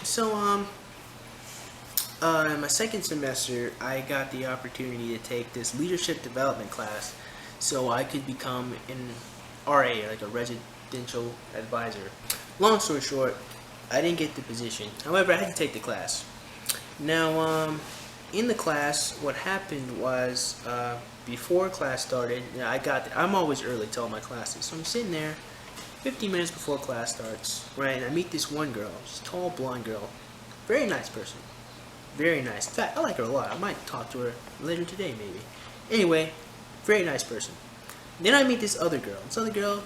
So, in my second semester, I got the opportunity to take this leadership development class so I could become an RA, like a residential advisor. Long story short, I didn't get the position. However, I had to take the class. Now, in the class, what happened was before class started, I'm always early to all my classes, so I'm sitting there 15 minutes before class starts, right? And I meet this one girl, she's a tall blonde girl, very nice person, very nice. In fact, I like her a lot. I might talk to her later today, maybe. Anyway, very nice person. Then I meet this other girl. This other girl,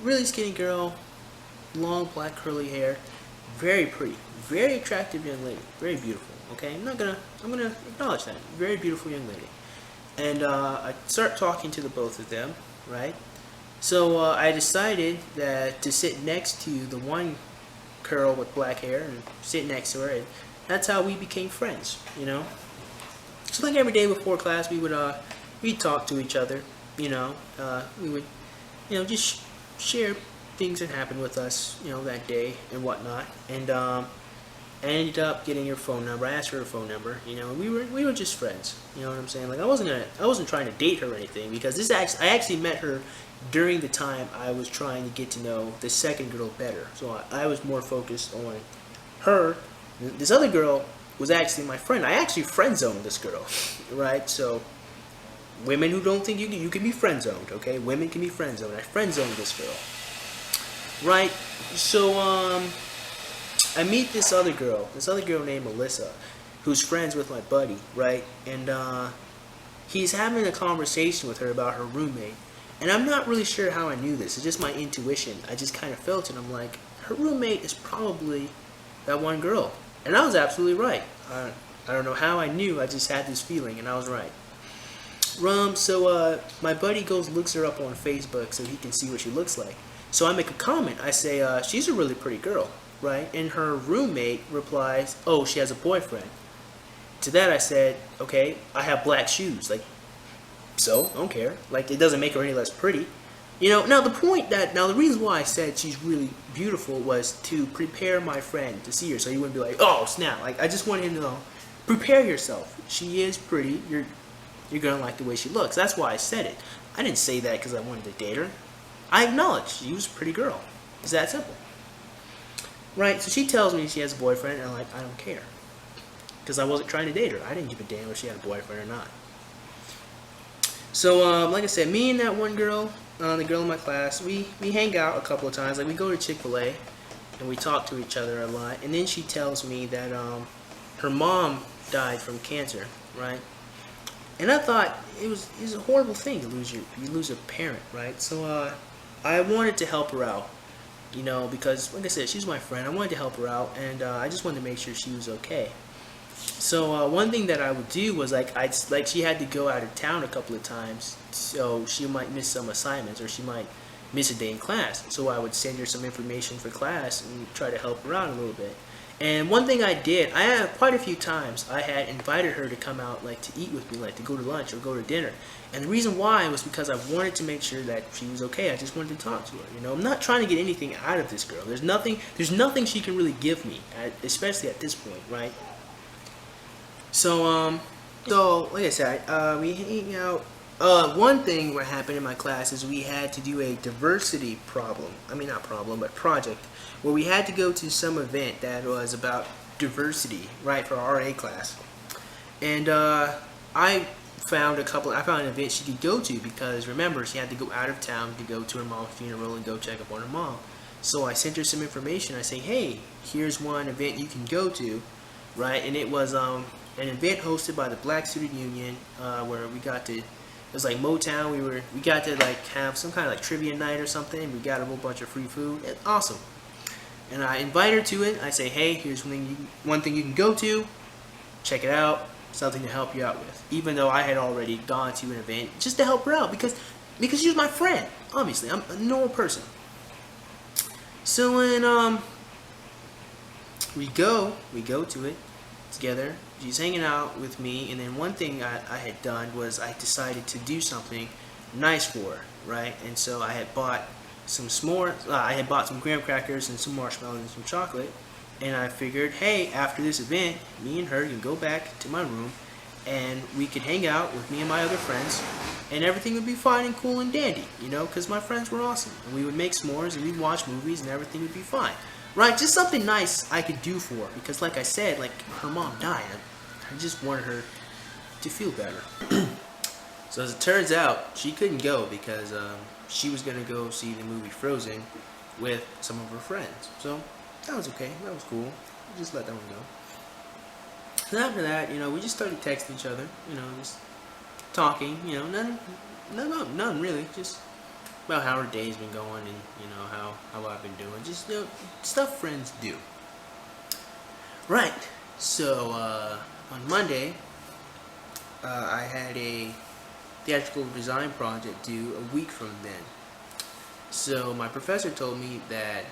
really skinny girl, long black curly hair, very pretty, very attractive young lady, very beautiful. Okay, I'm gonna acknowledge that, very beautiful young lady. And I start talking to the both of them, right? So I decided that to sit next to the one girl with black hair and sit next to her, and that's how we became friends. So like every day before class, we'd talk to each other. We would just share things that happened with us that day and whatnot. And I ended up getting her phone number. I asked her phone number. And we were just friends. You know what I'm saying? Like I wasn't trying to date her or anything, because I actually met her during the time I was trying to get to know the second girl better. So I was more focused on her. This other girl was actually my friend. I actually friend zoned this girl, right? So women who don't think you can be friend zoned, okay? Women can be friend zoned. I friend zoned this girl, right? So I meet this other girl named Melissa, who's friends with my buddy, right? And he's having a conversation with her about her roommate. And I'm not really sure how I knew this. It's just my intuition. I just kind of felt it. I'm like, her roommate is probably that one girl. And I was absolutely right. I don't know how I knew. I just had this feeling, and I was right. So my buddy looks her up on Facebook so he can see what she looks like. So I make a comment. I say, she's a really pretty girl, right? And her roommate replies, oh, she has a boyfriend. To that I said, okay, I have black shoes. Like, so, I don't care. Like, it doesn't make her any less pretty. Now the reason why I said she's really beautiful was to prepare my friend to see her, so he wouldn't be like, oh, snap. Like, I just wanted him to know, prepare yourself. She is pretty. You're gonna like the way she looks. That's why I said it. I didn't say that because I wanted to date her. I acknowledged she was a pretty girl. It's that simple. Right, so she tells me she has a boyfriend, and I'm like, I don't care. Because I wasn't trying to date her. I didn't give a damn if she had a boyfriend or not. So, like I said, me and that one girl, the girl in my class, we hang out a couple of times. Like, we go to Chick-fil-A, and we talk to each other a lot. And then she tells me that her mom died from cancer, right? And I thought it was a horrible thing to lose a parent, right? So, I wanted to help her out, because, like I said, she's my friend. I wanted to help her out, and I just wanted to make sure she was okay. So one thing that I would do was she had to go out of town a couple of times, so she might miss some assignments or she might miss a day in class. So I would send her some information for class and try to help her out a little bit. And one thing I did, I had quite a few times I had invited her to come out, like, to eat with me, like to go to lunch or go to dinner. And the reason why was because I wanted to make sure that she was okay. I just wanted to talk to her. I'm not trying to get anything out of this girl. There's nothing she can really give me, especially at this point, right? So like I said, we hang out. One thing what happened in my class is we had to do a diversity project, where we had to go to some event that was about diversity, right, for our RA class. And I found an event she could go to, because remember, she had to go out of town to go to her mom's funeral and go check up on her mom. So I sent her some information. I say, hey, here's one event you can go to, right? And it was an event hosted by the Black Student Union, where it was like Motown. We got to like have some kind of like trivia night or something. We got a whole bunch of free food. It's awesome. And I invite her to it. I say, hey, here's one thing you can go to. Check it out. Something to help you out with. Even though I had already gone to an event just to help her out, because she was my friend. Obviously, I'm a normal person. So when we go to it together. She's hanging out with me, and then one thing I had done was I decided to do something nice for her, right? And so I had bought some s'mores. I had bought some graham crackers and some marshmallows and some chocolate, And I figured, hey, after this event, me and her can go back to my room and we could hang out with me and my other friends and everything would be fine and cool and dandy, you know, because my friends were awesome. And we would make s'mores and we'd watch movies and everything would be fine. Right? Just something nice I could do for her because like I said, like her mom died. I just wanted her to feel better. So as it turns out, she couldn't go because she was going to go see the movie Frozen with some of her friends. So that was okay. That was cool. We just let that one go. And after that, you know, we just started texting each other, you know, just talking, you know, none really, just about how her day's been going and, you know, how I've been doing. Just, you know, stuff friends do. Right. So, on Monday, I had a theatrical design project due a week from then. So my professor told me that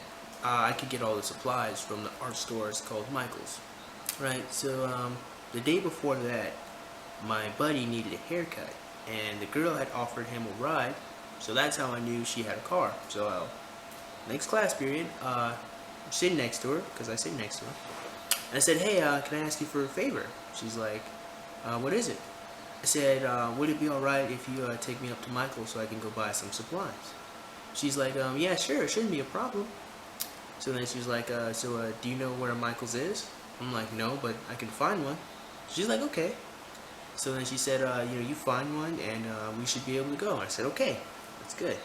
I could get all the supplies from the art stores called Michael's. Right, so the day before that, my buddy needed a haircut, and the girl had offered him a ride, so that's how I knew she had a car. So next class period, I'm sitting next to her, because I sit next to her, and I said, hey, can I ask you for a favor? She's like, what is it? I said, would it be alright if you take me up to Michael's so I can go buy some supplies? She's like, yeah, sure, it shouldn't be a problem. So then she was like, do you know where Michael's is? I'm like, no, but I can find one. She's like, okay. So then she said, you know, you find one and we should be able to go. I said, okay, that's good.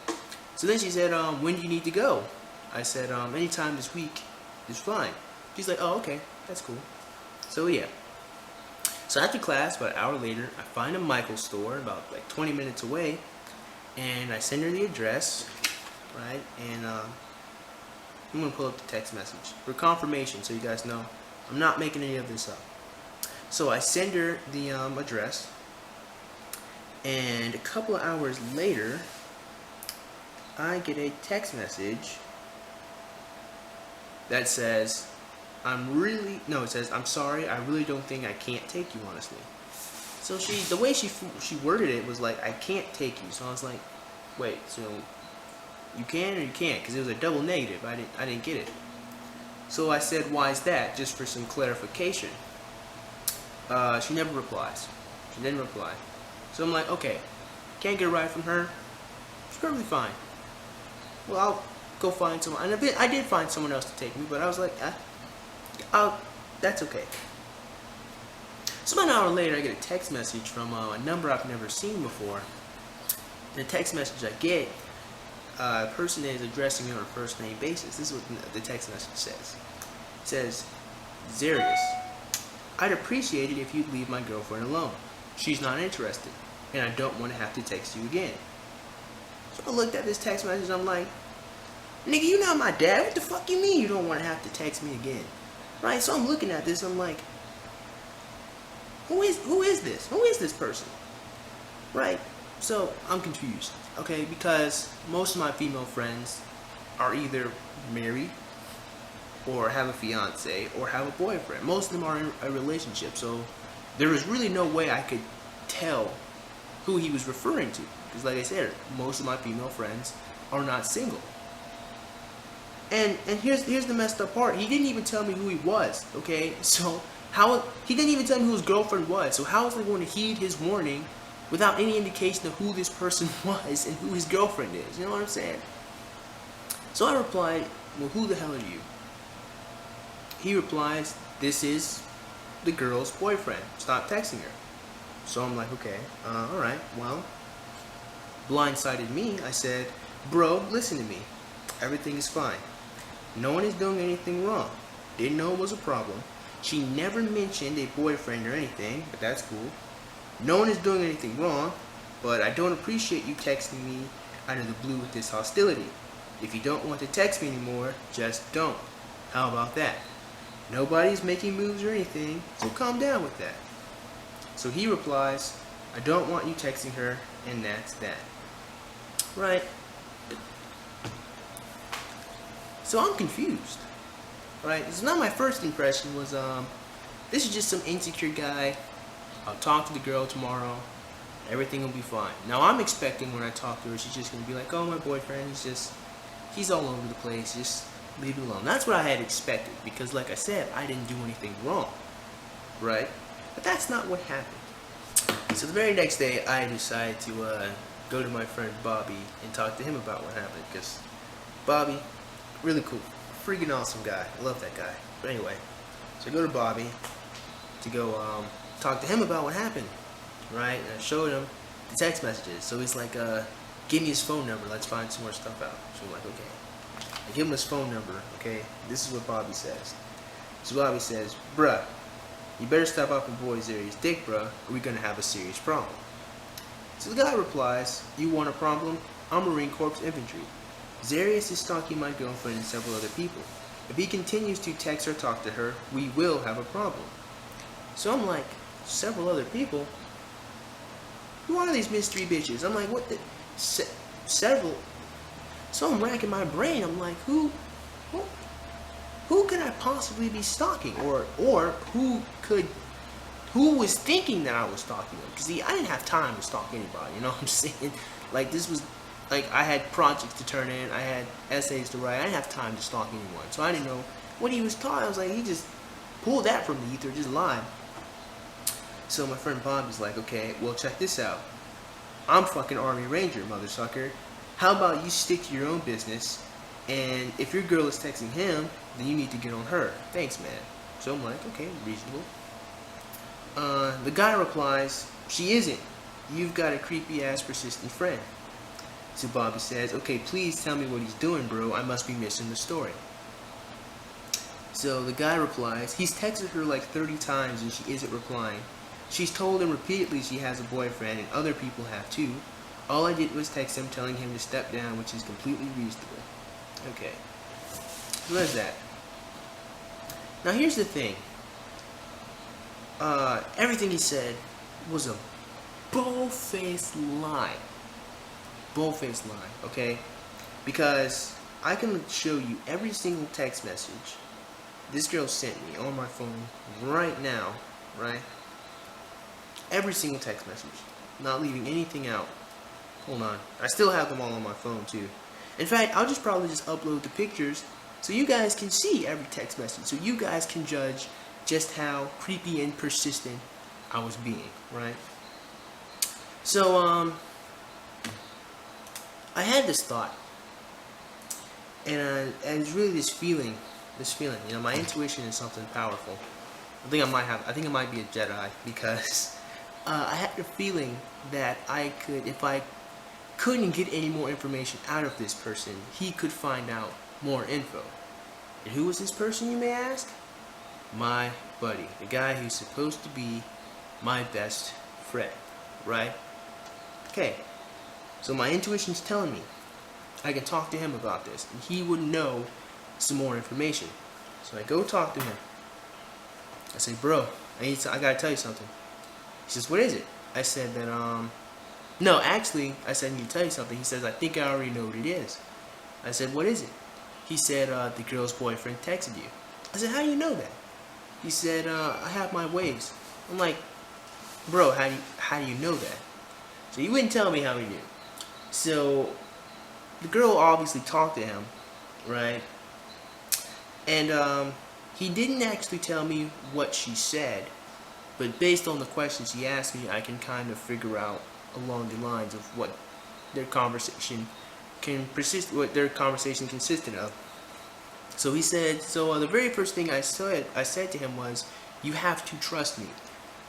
So then she said, when do you need to go? I said, anytime this week is fine. She's like, oh, okay, that's cool. So yeah. So after class, about an hour later, I find a Michael's store about like 20 minutes away, and I send her the address, right? And I'm gonna pull up the text message for confirmation, so you guys know I'm not making any of this up. So I send her the address, and a couple of hours later, I get a text message that says, it says, I'm sorry, I really don't think I can't take you, honestly. So the way she worded it was like, I can't take you. So I was like, wait, so you can or you can't? Because it was a double negative. I didn't get it. So I said, why is that? Just for some clarification. She never replies. She didn't reply. So I'm like, okay, can't get a ride from her. It's perfectly fine. Well, I'll go find someone. And I did find someone else to take me, but I was like, that's okay. So about an hour later, I get a text message from a number I've never seen before. The text message I get, a person is addressing me on a first name basis. This is what the text message says. It says, Zarius, I'd appreciate it if you'd leave my girlfriend alone. She's not interested, and I don't want to have to text you again. So I looked at this text message and I'm like, nigga, you not my dad. What the fuck you mean you don't want to have to text me again? Right? So I'm looking at this, I'm like, who is this? Who is this person? Right? So I'm confused, okay, because most of my female friends are either married or have a fiance or have a boyfriend. Most of them are in a relationship, so there was really no way I could tell who he was referring to, because like I said, most of my female friends are not single. And here's the messed up part. He didn't even tell me who he was, okay? So he didn't even tell me who his girlfriend was. So how was I going to heed his warning without any indication of who this person was and who his girlfriend is? You know what I'm saying? So I replied, well, who the hell are you? He replies, this is the girl's boyfriend. Stop texting her. So I'm like, okay, alright, well, blindsided me. I said, bro, listen to me. Everything is fine. No one is doing anything wrong. Didn't know it was a problem. She never mentioned a boyfriend or anything, but that's cool. No one is doing anything wrong, but I don't appreciate you texting me out of the blue with this hostility. If you don't want to text me anymore, just don't. How about that? Nobody's making moves or anything, so calm down with that. So he replies, I don't want you texting her, and that's that. Right? So I'm confused. Right? It's not my first impression was, this is just some insecure guy. I'll talk to the girl tomorrow. Everything will be fine. Now I'm expecting when I talk to her, she's just going to be like, oh, my boyfriend, he's all over the place. Just leave it alone. That's what I had expected because, like I said, I didn't do anything wrong, right? But that's not what happened. So the very next day, I decided to go to my friend Bobby and talk to him about what happened because Bobby, really cool, freaking awesome guy. I love that guy. But anyway, so I go to Bobby to go talk to him about what happened, right? And I showed him the text messages. So he's like, give me his phone number. Let's find some more stuff out. So I'm like, okay. I give him his phone number, okay? This is what Bobby says. So Bobby says, bruh, you better stop up in boy Zarius' dick, bruh, or we're gonna have a serious problem. So the guy replies, you want a problem? I'm Marine Corps Infantry. Zarius is stalking my girlfriend and several other people. If he continues to text or talk to her, we will have a problem. So I'm like, several other people? Who are these mystery bitches? I'm like, what the? Several? So I'm racking my brain. I'm like, who could I possibly be stalking? Or who was thinking that I was stalking them? Because see, I didn't have time to stalk anybody, you know what I'm saying? Like, this was, like, I had projects to turn in, I had essays to write, I didn't have time to stalk anyone. So I didn't know what he was talking. I was like, he just pulled that from the ether, just lied. So my friend Bob is like, okay, well, check this out. I'm fucking Army Ranger, mother sucker. How about you stick to your own business, and if your girl is texting him, then you need to get on her. Thanks, man. So I'm like, okay, reasonable. The guy replies, she isn't. You've got a creepy-ass persistent friend. So Bobby says, okay, please tell me what he's doing, bro. I must be missing the story. So the guy replies, he's texted her like 30 times and she isn't replying. She's told him repeatedly she has a boyfriend and other people have too. All I did was text him telling him to step down, which is completely reasonable. Okay. So there's that. Now here's the thing. Everything he said was a bull-faced lie. Bull-faced lie, okay? Because I can show you every single text message this girl sent me on my phone right now, right? Every single text message. Not leaving anything out. Hold on. I still have them all on my phone, too. In fact, I'll probably just upload the pictures so you guys can see every text message. So you guys can judge just how creepy and persistent I was being, right? So, I had this thought. And it's really this feeling, you know, my intuition is something powerful. I think I might be a Jedi because I had the feeling that if I couldn't get any more information out of this person, he could find out more info. And who was this person, you may ask? My buddy, the guy who's supposed to be my best friend, right? Okay, so my intuition's telling me I can talk to him about this, and he would know some more information. So I go talk to him. I say, bro, I gotta tell you something. He says, what is it? I said that, no, actually, I said, I need to tell you something. He says, I think I already know what it is. I said, what is it? He said, the girl's boyfriend texted you. I said, how do you know that? He said, I have my ways. I'm like, bro, how do you know that? So he wouldn't tell me how he knew. So the girl obviously talked to him, right? And he didn't actually tell me what she said, but based on the questions he asked me, I can kind of figure out along the lines of what their conversation consisted of. So he said, the very first thing I said to him was, you have to trust me,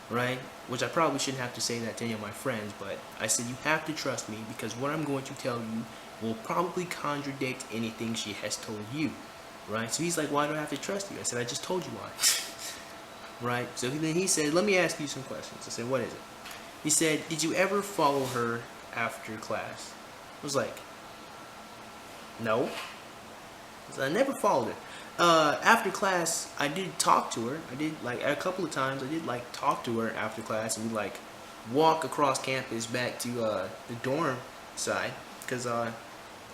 right? Which I probably shouldn't have to say that to any of my friends, but I said, you have to trust me because what I'm going to tell you will probably contradict anything she has told you, right? So he's like, why do I have to trust you? I said, I just told you why. Right? So then he said, let me ask you some questions. I said, what is it? He said, did you ever follow her after class? I was like, no. I said, I never followed her. After class, I did talk to her. I did, like, a couple of times, I did, like, talk to her after class, and we'd, like, walk across campus back to the dorm side, because our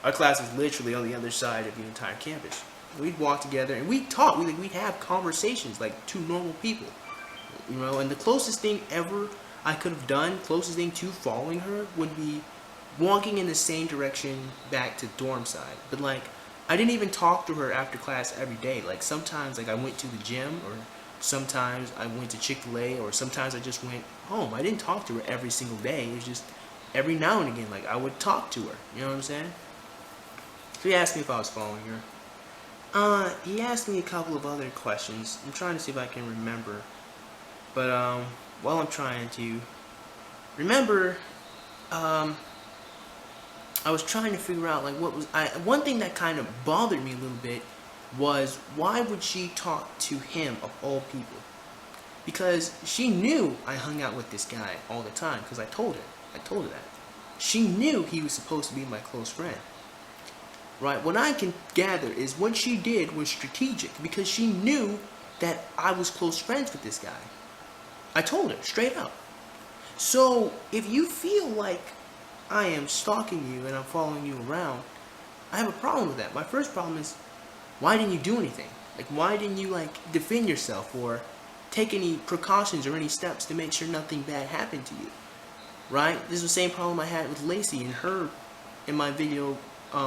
class is literally on the other side of the entire campus. We'd walk together, and we'd talk. We'd have conversations like two normal people, you know. And the closest thing ever I could have done, closest thing to following her, would be walking in the same direction back to dorm side. But like I didn't even talk to her after class every day. Like sometimes like I went to the gym, or sometimes I went to Chick-fil-A, or sometimes I just went home. I didn't talk to her every single day. It was just every now and again, like I would talk to her. You know what I'm saying? So he asked me if I was following her. He asked me a couple of other questions. I'm trying to see if I can remember. But while I'm trying to remember, I was trying to figure out like what was one thing that kind of bothered me a little bit was why would she talk to him of all people? Because she knew I hung out with this guy all the time because I told her that. She knew he was supposed to be my close friend. Right? What I can gather is what she did was strategic because she knew that I was close friends with this guy. I told her straight up. So if you feel like I am stalking you and I'm following you around, I have a problem with that. My first problem is, why didn't you do anything? Like, why didn't you like defend yourself or take any precautions or any steps to make sure nothing bad happened to you? Right? This is the same problem I had with Lacey in my video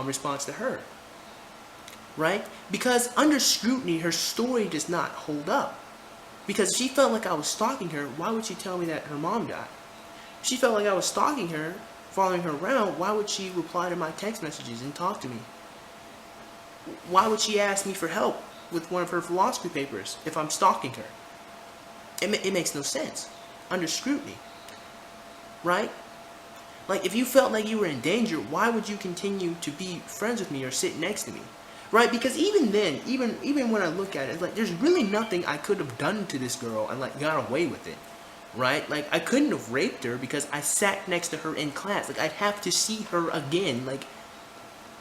response to her. Right? Because under scrutiny, her story does not hold up. Because if she felt like I was stalking her, why would she tell me that her mom died? If she felt like I was stalking her, following her around, why would she reply to my text messages and talk to me? Why would she ask me for help with one of her philosophy papers if I'm stalking her? It makes no sense. Under scrutiny. Right? Like, if you felt like you were in danger, why would you continue to be friends with me or sit next to me? Right? Because even then, even when I look at it, it's like, there's really nothing I could have done to this girl and, like, got away with it. Right? Like, I couldn't have raped her because I sat next to her in class. Like, I'd have to see her again. Like,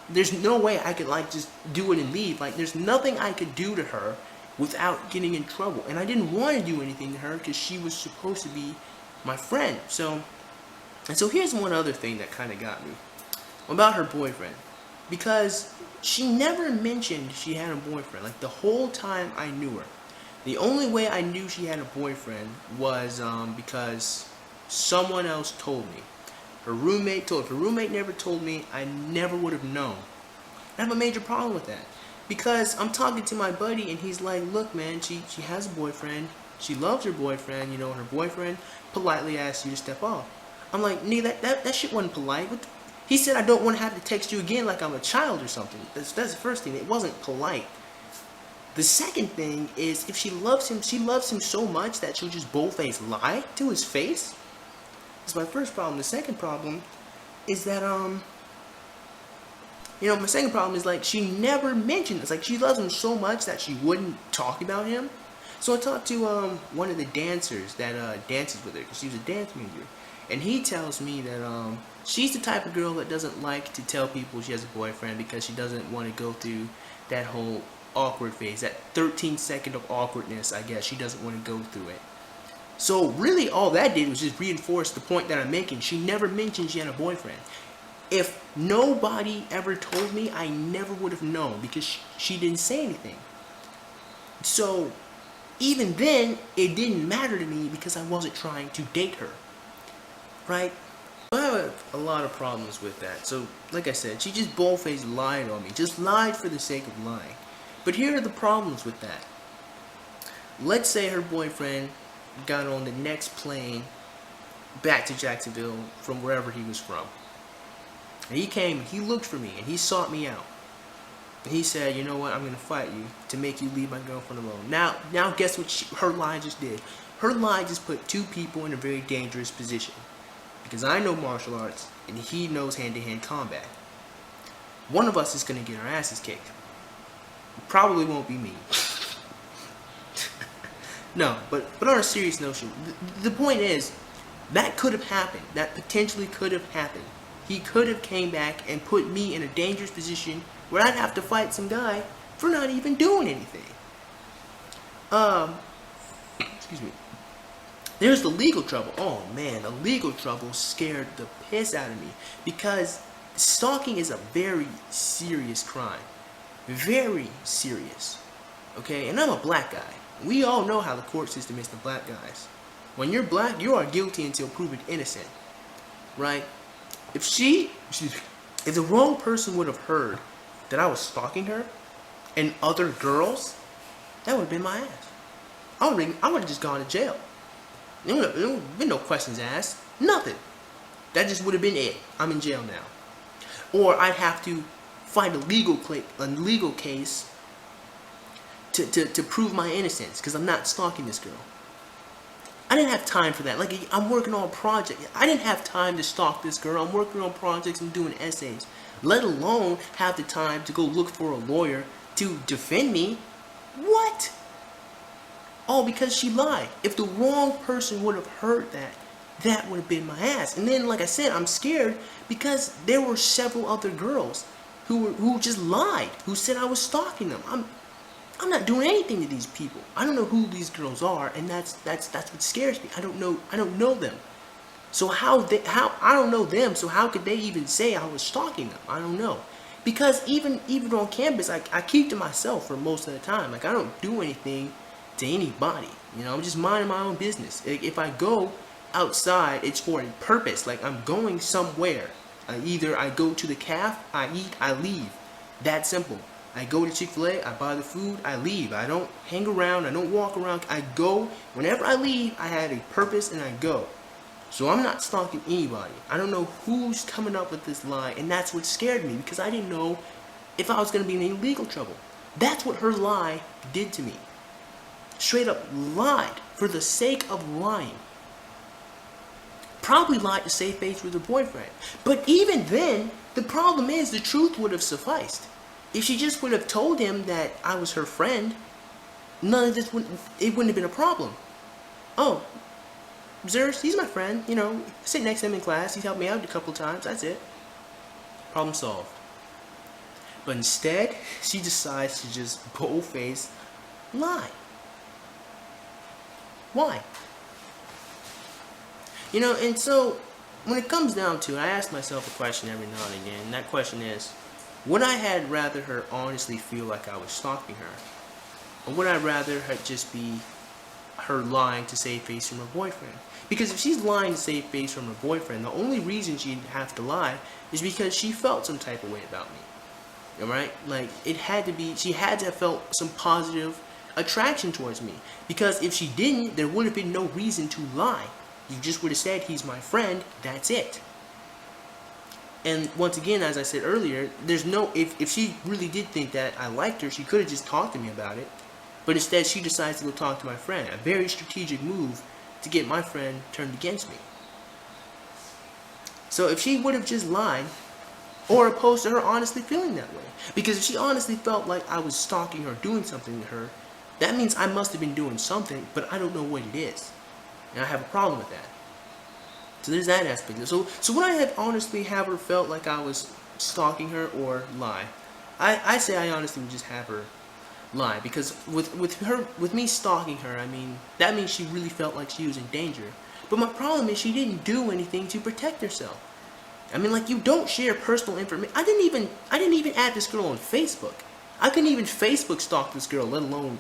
there's no way I could, like, just do it and leave. Like, there's nothing I could do to her without getting in trouble. And I didn't want to do anything to her because she was supposed to be my friend. So here's one other thing that kind of got me about her boyfriend. Because she never mentioned she had a boyfriend. Like, the whole time I knew her. The only way I knew she had a boyfriend was because someone else told me. Her roommate told her. If her roommate never told me, I never would have known. I have a major problem with that. Because I'm talking to my buddy and he's like, look man, she has a boyfriend. She loves her boyfriend, you know, and her boyfriend politely asks you to step off. I'm like, nigga, that shit wasn't polite. He said I don't want to have to text you again like I'm a child or something. That's the first thing. It wasn't polite. The second thing is, if she loves him so much that she'll just boldface lie to his face. That's my first problem. The second problem is that, my second problem is, like, she never mentioned this. Like, she loves him so much that she wouldn't talk about him. So I talked to, one of the dancers that, dances with her, because she was a dance major. And he tells me that, she's the type of girl that doesn't like to tell people she has a boyfriend because she doesn't want to go through that whole awkward phase, that 13-second of awkwardness, I guess. She doesn't want to go through it. So really all that did was just reinforce the point that I'm making. She never mentioned she had a boyfriend. If nobody ever told me, I never would have known because she didn't say anything. So even then, it didn't matter to me because I wasn't trying to date her. Right? I have a lot of problems with that. So, like I said, she just bold-faced lied on me. Just lied for the sake of lying. But here are the problems with that. Let's say her boyfriend got on the next plane back to Jacksonville from wherever he was from. And he came, he looked for me, and he sought me out. And he said, you know what, I'm going to fight you to make you leave my girlfriend alone. Now guess what her lie just did? Her lie just put two people in a very dangerous position. Because I know martial arts, and he knows hand-to-hand combat. One of us is going to get our asses kicked. Probably won't be me. No, but on a serious notion, the point is, that could have happened. That potentially could have happened. He could have came back and put me in a dangerous position where I'd have to fight some guy for not even doing anything. Excuse me. There's the legal trouble. Oh man, the legal trouble scared the piss out of me because stalking is a very serious crime. Very serious. Okay, and I'm a black guy. We all know how the court system is to black guys. When you're black, you are guilty until proven innocent. Right? If the wrong person would have heard that I was stalking her and other girls, that would have been my ass. I would have just gone to jail. There would have been no questions asked. Nothing. That just would have been it. I'm in jail now. Or I'd have to fight a legal case to prove my innocence because I'm not stalking this girl. I didn't have time for that. Like, I'm working on a project. I didn't have time to stalk this girl. I'm working on projects and doing essays. Let alone have the time to go look for a lawyer to defend me. What? All because she lied. If the wrong person would have heard that, that would have been my ass. And then, like I said, I'm scared because there were several other girls who just lied, who said I was stalking them. I'm not doing anything to these people. I don't know who these girls are, and that's what scares me. I don't know them. So I don't know them, so how could they even say I was stalking them? I don't know. Because even on campus, I keep to myself for most of the time. Like, I don't do anything to anybody. You know, I'm just minding my own business. If I go outside, it's for a purpose. Like, I'm going somewhere. Either I go to the caf, I eat, I leave. That simple. I go to Chick-fil-A, I buy the food, I leave. I don't hang around, I don't walk around. I go. Whenever I leave, I had a purpose and I go. So I'm not stalking anybody. I don't know who's coming up with this lie, and that's what scared me because I didn't know if I was going to be in any legal trouble. That's what her lie did to me. Straight up lied for the sake of lying. Probably lied to save face with her boyfriend. But even then, the problem is the truth would have sufficed. If she just would have told him that I was her friend, none of this wouldn't have been a problem. Oh, Zers, he's my friend, you know, I sit next to him in class, he's helped me out a couple times, that's it. Problem solved. But instead, she decides to just bold-faced lie. Why? You know, and so, when it comes down to it, I ask myself a question every now and again, and that question is, would I had rather her honestly feel like I was stalking her? Or would I rather her just be her lying to save face from her boyfriend? Because if she's lying to save face from her boyfriend, the only reason she'd have to lie is because she felt some type of way about me. Alright? Like, it had to be, she had to have felt some positive attraction towards me. Because if she didn't, there would have been no reason to lie. You just would have said, he's my friend, that's it. And once again, as I said earlier, there's no, if she really did think that I liked her, she could have just talked to me about it. But instead, she decides to go talk to my friend. A very strategic move to get my friend turned against me. So if she would have just lied, or opposed to her honestly feeling that way. Because if she honestly felt like I was stalking her, doing something to her, that means I must have been doing something, but I don't know what it is. And I have a problem with that. So there's that aspect. So would I have honestly have her felt like I was stalking her or lie? I say I honestly would just have her lie, because with me stalking her, I mean, that means she really felt like she was in danger. But my problem is she didn't do anything to protect herself. I mean, like, you don't share personal information. I didn't even add this girl on Facebook. I couldn't even Facebook stalk this girl, let alone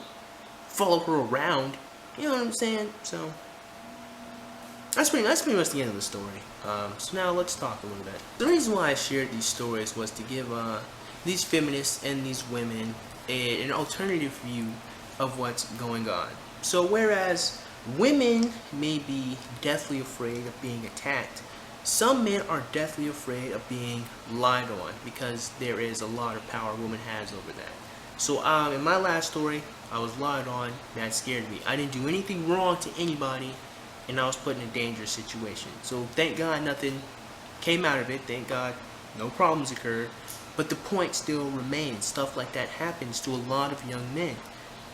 follow her around. You know what I'm saying? So that's pretty much the end of the story. So now let's talk a little bit. The reason why I shared these stories was to give these feminists and these women an alternative view of what's going on. So whereas women may be deathly afraid of being attacked, some men are deathly afraid of being lied on, because there is a lot of power a woman has over that. So in my last story, I was lied on, and that scared me. I didn't do anything wrong to anybody, and I was put in a dangerous situation. So thank God nothing came out of it. Thank God no problems occurred. But the point still remains. Stuff like that happens to a lot of young men.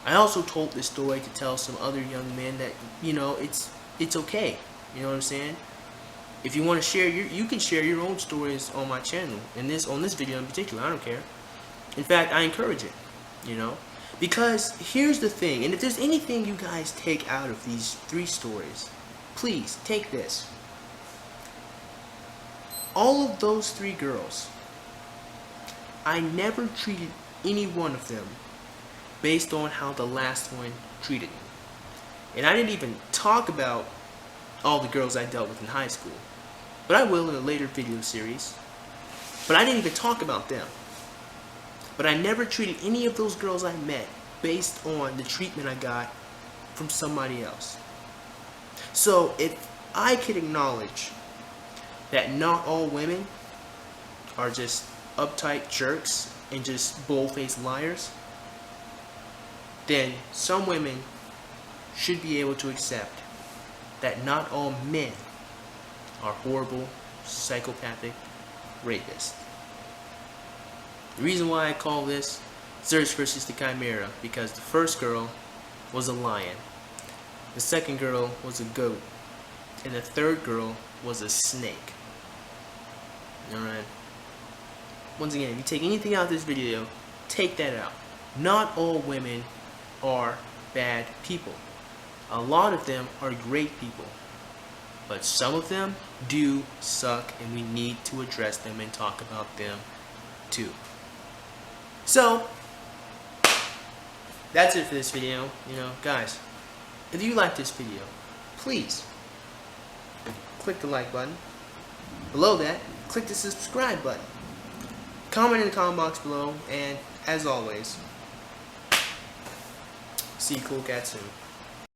I also told this story to tell some other young men that, you know, it's okay. You know what I'm saying? If you want to share you can share your own stories on my channel. On this video in particular, I don't care. In fact, I encourage it. You know? Because here's the thing, and if there's anything you guys take out of these 3 stories, please take this. All of those 3 girls, I never treated any one of them based on how the last one treated me. And I didn't even talk about all the girls I dealt with in high school. But I will in a later video series. But I didn't even talk about them. But I never treated any of those girls I met based on the treatment I got from somebody else. So if I could acknowledge that not all women are just uptight jerks and just bull-faced liars, then some women should be able to accept that not all men are horrible, psychopathic rapists. The reason why I call this Zeus versus the Chimera, because the first girl was a lion, the second girl was a goat, and the third girl was a snake. Alright. Once again, if you take anything out of this video, take that out. Not all women are bad people. A lot of them are great people. But some of them do suck, and we need to address them and talk about them too. So, that's it for this video. Guys, if you like this video, please click the like button. Below that, click the subscribe button. Comment in the comment box below, and as always, see you cool cats soon.